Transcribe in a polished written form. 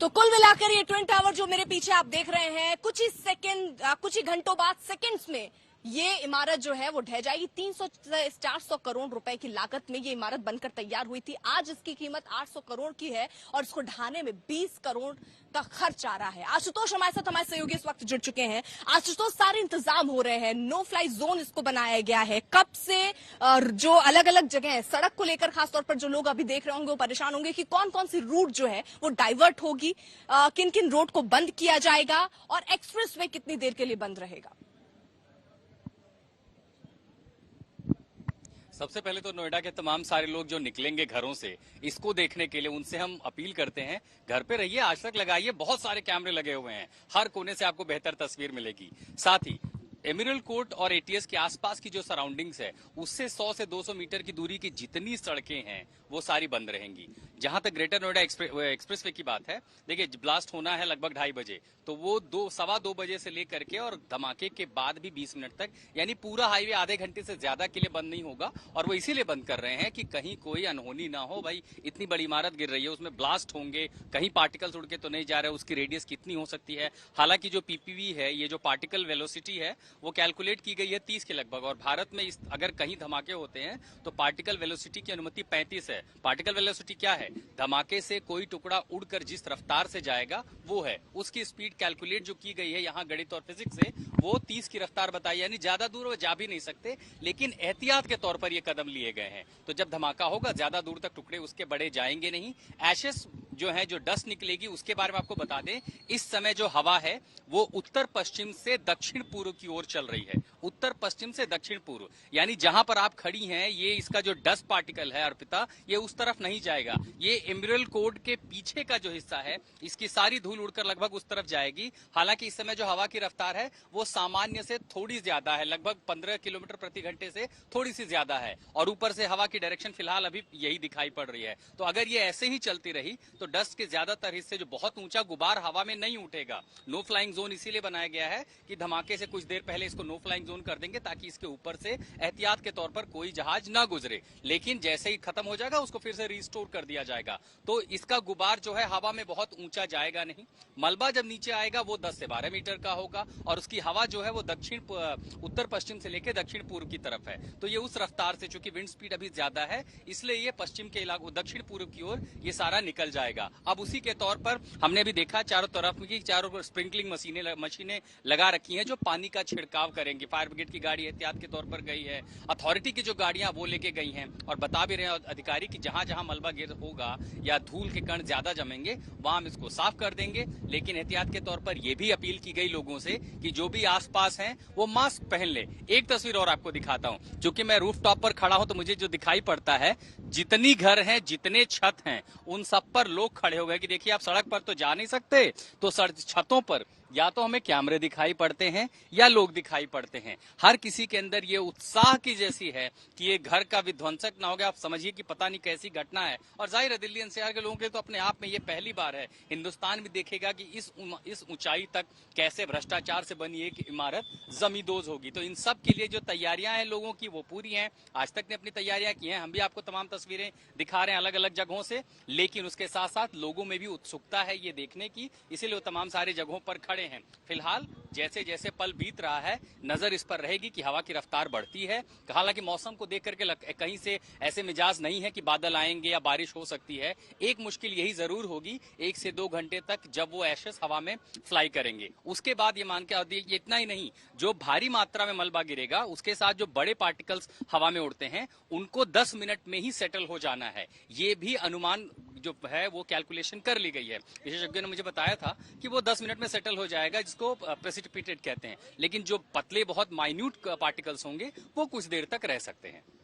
तो कुल मिलाकर ये ट्विन टावर जो मेरे पीछे आप देख रहे हैं, कुछ ही घंटों बाद, सेकंड्स में ये इमारत जो है वो ढह जाएगी। 300 से 400 करोड़ रुपए की लागत में ये इमारत बनकर तैयार हुई थी। आज इसकी कीमत 800 करोड़ की है और इसको ढहाने में 20 करोड़ का खर्च आ रहा है। आशुतोष हमारे साथ, हमारे सहयोगी इस वक्त जुड़ चुके हैं। आशुतोष, सारे इंतजाम हो रहे हैं, नो फ्लाई जोन इसको बनाया गया है। कब से जो अलग अलग जगह है सड़क को लेकर, खासतौर पर जो लोग अभी देख रहे होंगे वो परेशान होंगे कि कौन कौन सी रूट जो है वो डाइवर्ट होगी, किन किन रोड को बंद किया जाएगा और एक्सप्रेस वे कितनी देर के लिए बंद रहेगा। सबसे पहले तो नोएडा के तमाम सारे लोग जो निकलेंगे घरों से इसको देखने के लिए, उनसे हम अपील करते हैं, घर पे रहिए, आज तक लगाइए, बहुत सारे कैमरे लगे हुए हैं, हर कोने से आपको बेहतर तस्वीर मिलेगी। साथ ही एमरल्ड कोर्ट और एटीएस के आसपास की जो सराउंडिंग्स है उससे 100 से 200 मीटर की दूरी की जितनी सड़कें हैं वो सारी बंद रहेंगी। जहां तक ग्रेटर नोएडा एक्सप्रेसवे की बात है, देखिए ब्लास्ट होना है लगभग 2:30 बजे, तो वो सवा 2 बजे से लेकर के और धमाके के बाद भी 20 मिनट तक, यानी पूरा हाईवे आधे घंटे से ज्यादा के लिए बंद नहीं होगा। और वो इसीलिए बंद कर रहे हैं कि कहीं कोई अनहोनी ना हो। भाई इतनी बड़ी इमारत गिर रही है, उसमें ब्लास्ट होंगे, कहीं पार्टिकल्स उड़ के तो नहीं जा रहे, उसकी रेडियस कितनी हो सकती है। हालांकि जो पीपीवी है, ये जो पार्टिकल वेलोसिटी है वो कैलकुलेट की गई है 30 के लगभग, और भारत में अगर कहीं धमाके होते हैं तो पार्टिकल वेलोसिटी की अनुमति 35 है। पार्टिकल वेलोसिटी क्या है? धमाके से कोई टुकड़ा उड़कर जिस रफ्तार से जाएगा वो है उसकी स्पीड। कैलकुलेट जो की गई है यहाँ गणित और फिजिक्स से, वो 30 की रफ्तार बताई, यानी ज्यादा दूर वो जा भी नहीं सकते, लेकिन एहतियात के तौर पर ये कदम लिए गए हैं। तो जब धमाका होगा ज्यादा दूर तक टुकड़े उसके बड़े जाएंगे नहीं। एशेस जो है, जो डस्ट निकलेगी, उसके बारे में आपको बता दें, इस समय जो हवा है वो उत्तर पश्चिम से दक्षिण पूर्व की ओर चल रही है। उत्तर पश्चिम से दक्षिण पूर्व, यानी जहां पर आप खड़ी हैं, ये इसका जो डस्ट पार्टिकल है अर्पिता, ये उस तरफ नहीं जाएगा। ये एमरल्ड कोर्ट के पीछे का जो हिस्सा है, इसकी सारी धूल उड़कर लगभग उस तरफ जाएगी। हालांकि इस समय जो हवा की रफ्तार है वो सामान्य से थोड़ी ज्यादा है, लगभग 15 किलोमीटर प्रति घंटे से थोड़ी सी ज्यादा है, और ऊपर से हवा की डायरेक्शन फिलहाल अभी यही दिखाई पड़ रही है। तो अगर ये ऐसे ही चलती रही तो डस्ट के ज्यादातर हिस्से, जो बहुत ऊंचा गुबार हवा में नहीं उठेगा। नो फ्लाइंग जोन इसीलिए बनाया गया है कि धमाके से कुछ देर पहले इसको नो फ्लाइंग जोन कर देंगे, ताकि इसके ऊपर से एहतियात के तौर पर कोई जहाज ना गुजरे। लेकिन जैसे ही खत्म हो जाएगा उसको फिर से रिस्टोर कर दिया जाएगा। तो इसका गुबार जो है हवा में बहुत ऊंचा जाएगा नहीं। मलबा जब नीचे आएगा वो 10 से 12 मीटर का होगा, और उसकी हवा जो है वो उत्तर पश्चिम से लेकर दक्षिण पूर्व की तरफ है। तो ये उस रफ्तार से, चूंकि विंड स्पीड अभी ज्यादा है, इसलिए ये पश्चिम के इलाकों, दक्षिण पूर्व की ओर ये सारा निकल जाएगा। अब उसी के तौर पर हमने भी देखा चारों तरफ की, चारों स्प्रिंकलिंग मशीनें लगा रखी हैं जो पानी का छिड़काव करेंगी। फायर ब्रिगेड की गाड़ी एहतियात के तौर पर गई है, अथॉरिटी की जो गाड़ियां वो लेके गई हैं, और बता भी रहे हैं अधिकारी कि जहां जहां मलबा गिर होगा या धूल के कण ज्यादा जमेंगे वहां हम इसको साफ कर देंगे। लेकिन एहतियात के तौर पर यह भी अपील की गई लोगों से कि जो भी आसपास हैं वो मास्क पहन ले। एक तस्वीर और आपको दिखाता हूं, क्योंकि मैं रूफ टॉप पर खड़ा हूं तो मुझे जो दिखाई पड़ता है, जितनी घर हैं, जितने छत हैं, उन सब पर लोग खड़े हो गए कि देखिए आप सड़क पर तो जा नहीं सकते, तो छतों पर या तो हमें कैमरे दिखाई पड़ते हैं या लोग दिखाई पड़ते हैं। हर किसी के अंदर ये उत्साह की जैसी है कि ये घर का विध्वंसक ना हो गया। आप समझिए कि पता नहीं कैसी घटना है। और जाहिर है दिल्ली एनसीआर के लोगों के तो अपने आप में ये पहली बार है। हिंदुस्तान भी देखेगा कि इस ऊंचाई तक कैसे भ्रष्टाचार से बनी एक इमारत जमींदोज होगी। तो इन सब के लिए जो तैयारियां हैं लोगों की वो पूरी हैं। आज तक ने अपनी तैयारियां की हैं, हम भी आपको तमाम तस्वीरें दिखा रहे हैं अलग अलग जगहों से। लेकिन उसके साथ साथ लोगों में भी उत्सुकता है ये देखने की, इसीलिए वो तमाम सारी जगहों पर खड़े हैं। फिलहाल जैसे जैसे पल बीत रहा है, नजर इस पर रहेगी कि हवा की रफ्तार बढ़ती है। हालांकि मौसम को देख करके कहीं से ऐसे मिजाज नहीं है कि बादल आएंगे या बारिश हो सकती है। एक मुश्किल यही जरूर होगी 1 से 2 घंटे तक, जब वो एशेस हवा में फ्लाई करेंगे। उसके बाद ये मान के इतना ही नहीं, जो भारी मात्रा में मलबा गिरेगा उसके साथ जो बड़े पार्टिकल्स हवा में उड़ते हैं उनको 10 मिनट में ही सेटल हो जाना है। ये भी अनुमान जो है वो कैलकुलेशन कर ली गई है। विशेषज्ञों ने मुझे बताया था कि वो 10 मिनट में सेटल हो जाएगा, जिसको प्रेसिपिटेट कहते हैं। लेकिन जो पतले बहुत माइन्यूट पार्टिकल्स होंगे वो कुछ देर तक रह सकते हैं।